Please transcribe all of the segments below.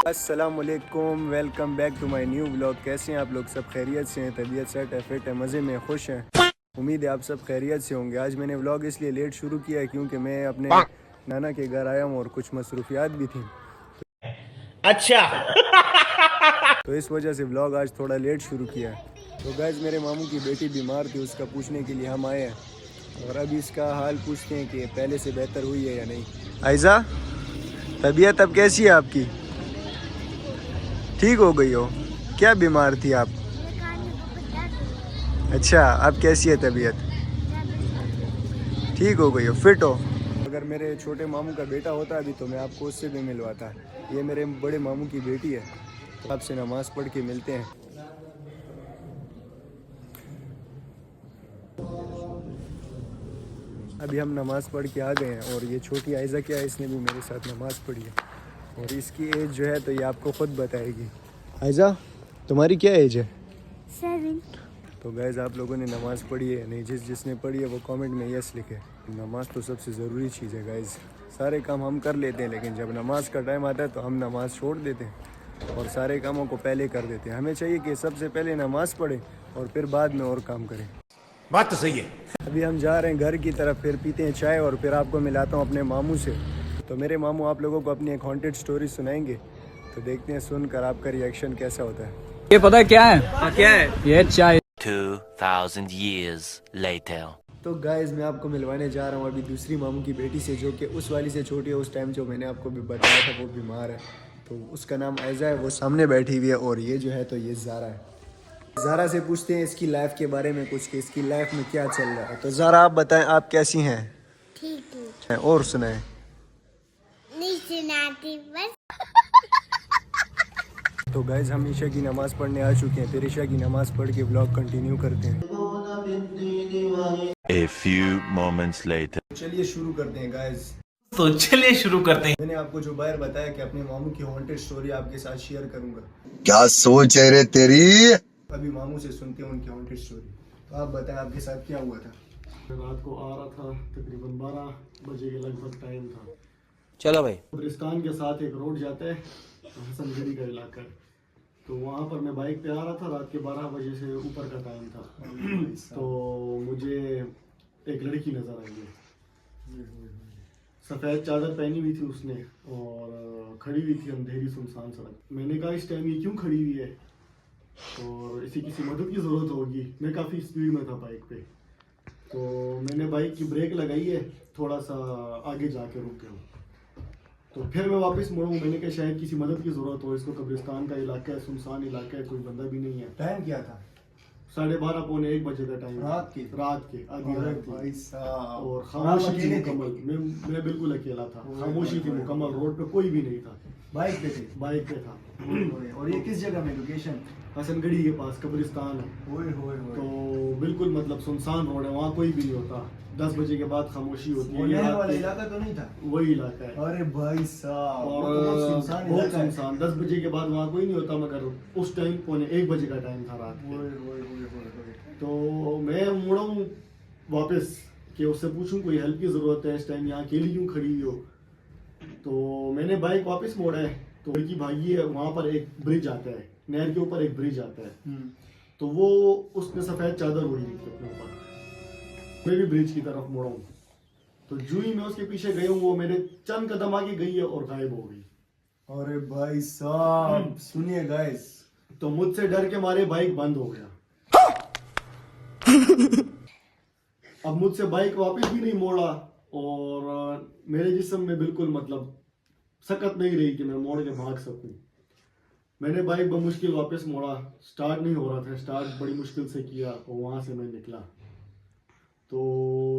अस्सलामुअलैकुम, welcome back to my new blog. कैसे हैं आप लोग? सब खैरियत से हैं? तबीयत सेट है, फिट है, मज़े में, खुश हैं? उम्मीद है आप सब खैरियत से होंगे। आज मैंने व्लॉग इसलिए लेट शुरू किया है क्योंकि मैं अपने नाना के घर आया हूँ और कुछ मसरूफियात भी थी, अच्छा। तो इस वजह से व्लॉग आज थोड़ा लेट शुरू किया है। तो गाइस, मेरे मामू की बेटी बीमार थी, उसका पूछने के लिए हम आए हैं और अभी इसका हाल पूछते हैं कि पहले से बेहतर हुई है या नहीं। आयज़ा, तबीयत अब कैसी है आपकी? ठीक हो गई हो? क्या बीमार थी आप? अच्छा, अब कैसी है तबीयत? ठीक हो गई हो, फिट हो? अगर मेरे छोटे मामू का बेटा होता अभी तो मैं आपको उससे भी मिलवाता। ये मेरे बड़े मामू की बेटी है, तो आपसे नमाज़ पढ़ के मिलते हैं। अभी हम नमाज़ पढ़ के आ गए हैं और ये छोटी आयज़ा क्या है, इसने भी मेरे साथ नमाज़ पढ़ी है और इसकी एज जो है तो ये आपको ख़ुद बताएगी। आयज़ा, तुम्हारी क्या एज है? 7। तो गैज़, आप लोगों ने नमाज़ पढ़ी है नहीं? जिसने पढ़ी है वो कमेंट में यस लिखे। नमाज़ तो सबसे ज़रूरी चीज़ है गैज़। सारे काम हम कर लेते हैं लेकिन जब नमाज़ का टाइम आता है तो हम नमाज़ छोड़ देते हैं और सारे कामों को पहले कर देते हैं। हमें चाहिए कि सबसे पहले नमाज़ पढ़ें और फिर बाद में और काम करें। बात तो सही है। अभी हम जा रहे हैं घर की तरफ, फिर पीते हैं चाय और फिर आपको मिलाता हूँ अपने मामू से। तो मेरे मामू आप लोगों को अपनी एक हॉन्टेड स्टोरी सुनाएंगे, तो देखते हैं सुनकर आपका रिएक्शन कैसा होता है। ये पता है क्या है? क्या है? ये चाय 2000 years later. तो गाइज़, मैं आपको मिलवाने जा रहा हूँ अभी दूसरी मामू की बेटी से, जो कि उस वाली से छोटी है। उस टाइम जो मैंने आपको भी बताया था वो बीमार है, तो उसका नाम आयज़ा है, वो सामने बैठी हुई है। और ये जो है तो ये ज़ारा है। ज़ारा से पूछते हैं इसकी लाइफ के बारे में कुछ, कि इसकी लाइफ में क्या चल रहा है। तो ज़ारा, आप बताएं, आप कैसी हैं? ठीक हैं और सुनाएं। नहीं सुनाती बस। तो गाइज़, हम ईशा की नमाज़ पढ़ने आ चुके हैं, फिर ईशा की नमाज़ पढ़ के व्लॉग कंटिन्यू करते हैं। A few moments later. चलिए शुरू करते हैं गाइज़। तो चलिए शुरू करते हैं। मैंने आपको जो बाहर बताया कि अपने मामू की हॉन्टेड स्टोरी आपके साथ शेयर करूंगा। क्या सोच है रे तेरी? अभी मामू से सुनते हैं उनकी हॉन्टेड स्टोरी। तो आप बताएं, आपके साथ क्या हुआ था? रात को आ रहा था, तकरीबन 12 बजे के लगभग टाइम था। चलो भाई। कब्रिस्तान के साथ एक रोड जाता है, हसनगढ़ी का इलाका है, तो वहाँ पर मैं बाइक पे आ रहा था। रात के 12 बजे से ऊपर का टाइम था। तो मुझे एक लड़की नज़र आई है, सफ़ेद चादर पहनी हुई थी उसने और खड़ी हुई थी अंधेरी सुनसान सड़क। मैंने कहा इस टाइम ये क्यों खड़ी हुई है और इसे किसी मदद की ज़रूरत होगी। मैं काफ़ी स्पीड में था बाइक पे, तो मैंने बाइक की ब्रेक लगाई है, थोड़ा सा आगे जाके रुके हूँ। तो फिर मैं वापस मुड़ा हूँ। मैंने कहा शायद किसी मदद की ज़रूरत हो, इसको कब्रिस्तान का इलाका है, सुनसान इलाका है, कोई बंदा भी नहीं है। टाइम क्या था? 12:30 पौने 1 बजे का टाइम। रात के आधी रात थी। भाई साहब, और खामोशी थी मुकम्मल। मैं बिल्कुल अकेला था, खामोशी थी मुकम्मल। रोड पे कोई भी नहीं था, बाइक पे थे? बाइक पे था। और ये किस जगह में लोकेशन? हसनगढ़ी के पास कब्रिस्तान है। ओए होए तो होए। बिल्कुल मतलब सुनसान रोड है, वहाँ कोई भी नहीं होता। 10 बजे के बाद खामोशी होती है। नहर वाला इलाका तो नहीं था? वही इलाका है। अरे भाई साहब, वो और तो बहुत सुनसान बहुत इलाका है। सुनसान। 10 बजे के बाद वहाँ कोई नहीं होता, मगर उस टाइम पौने 1 बजे का टाइम था रात ओए के। होए होए होए। तो मैं मुड़ा हूँ वापस कि उससे पूछूं कोई हेल्प की ज़रूरत है, इस टाइम यहाँ अकेली क्यों खड़ी हुई हो। तो मैंने बाइक वापस मोड़ा है, तो लड़की भागी है। वहाँ पर एक ब्रिज आता है, नहर के ऊपर एक ब्रिज आता है। तो वो उसने सफ़ेद चादर ओढ़ी हुई थी अपने ऊपर। मैं भी ब्रिज की तरफ मुड़ा हूँ, तो जो ही मैं उसके पीछे गई हूँ, वो मेरे चंद कदम आगे गई है और गायब हो गई। अरे भाई साहब, सुनिए गाइस, तो मुझसे डर के मारे बाइक बंद हो गया। अब मुझसे बाइक वापस भी नहीं मोड़ा और मेरे जिस्म में बिल्कुल मतलब सकत नहीं रही कि मैं मोड़ के भाग सकूं। मैंने बाइक बमुश्किल वापस मोड़ा, स्टार्ट नहीं हो रहा था। स्टार्ट बड़ी मुश्किल से किया और वहां से मैं निकला। तो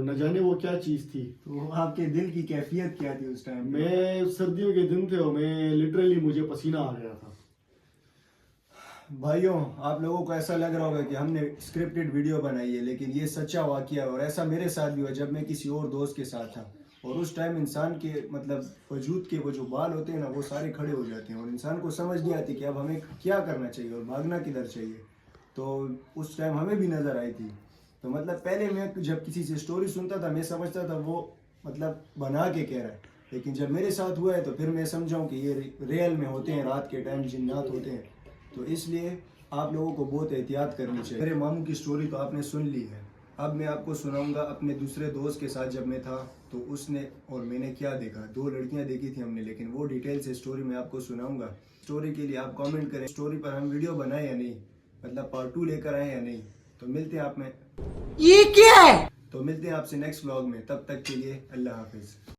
न जाने वो क्या चीज़ थी। तो आपके दिल की कैफियत क्या थी उस टाइम? मैं सर्दियों के दिन थे और मैं लिटरली मुझे पसीना आ गया था। भाइयों, आप लोगों को ऐसा लग रहा होगा कि हमने स्क्रिप्टेड वीडियो बनाई है, लेकिन ये सच्चा वाकया है और ऐसा मेरे साथ भी हुआ जब मैं किसी और दोस्त के साथ था। और उस टाइम इंसान के मतलब वजूद के वो जो बाल होते हैं ना, वो सारे खड़े हो जाते हैं और इंसान को समझ नहीं आती कि अब हमें क्या करना चाहिए और भागना किधर चाहिए। तो उस टाइम हमें भी नज़र आई थी। तो मतलब पहले मैं जब किसी से स्टोरी सुनता था, मैं समझता था वो मतलब बना के कह रहा है, लेकिन जब मेरे साथ हुआ है तो फिर मैं समझाऊँ कि ये रियल में होते हैं, रात के टाइम जिन्नात होते हैं। तो इसलिए आप लोगों को बहुत एहतियात करनी चाहिए। मेरे मामू की स्टोरी तो आपने सुन ली है, अब मैं आपको सुनाऊंगा अपने दूसरे दोस्त के साथ जब मैं था तो उसने और मैंने क्या देखा। 2 लड़कियां देखी थी हमने, लेकिन वो डिटेल से स्टोरी मैं आपको सुनाऊंगा। स्टोरी के लिए आप कमेंट करें स्टोरी पर हम वीडियो बनाए या नहीं, मतलब पार्ट 2 लेकर आए या नहीं। तो मिलते हैं आपसे नेक्स्ट व्लॉग में, तब तक के लिए अल्लाह हाफिज।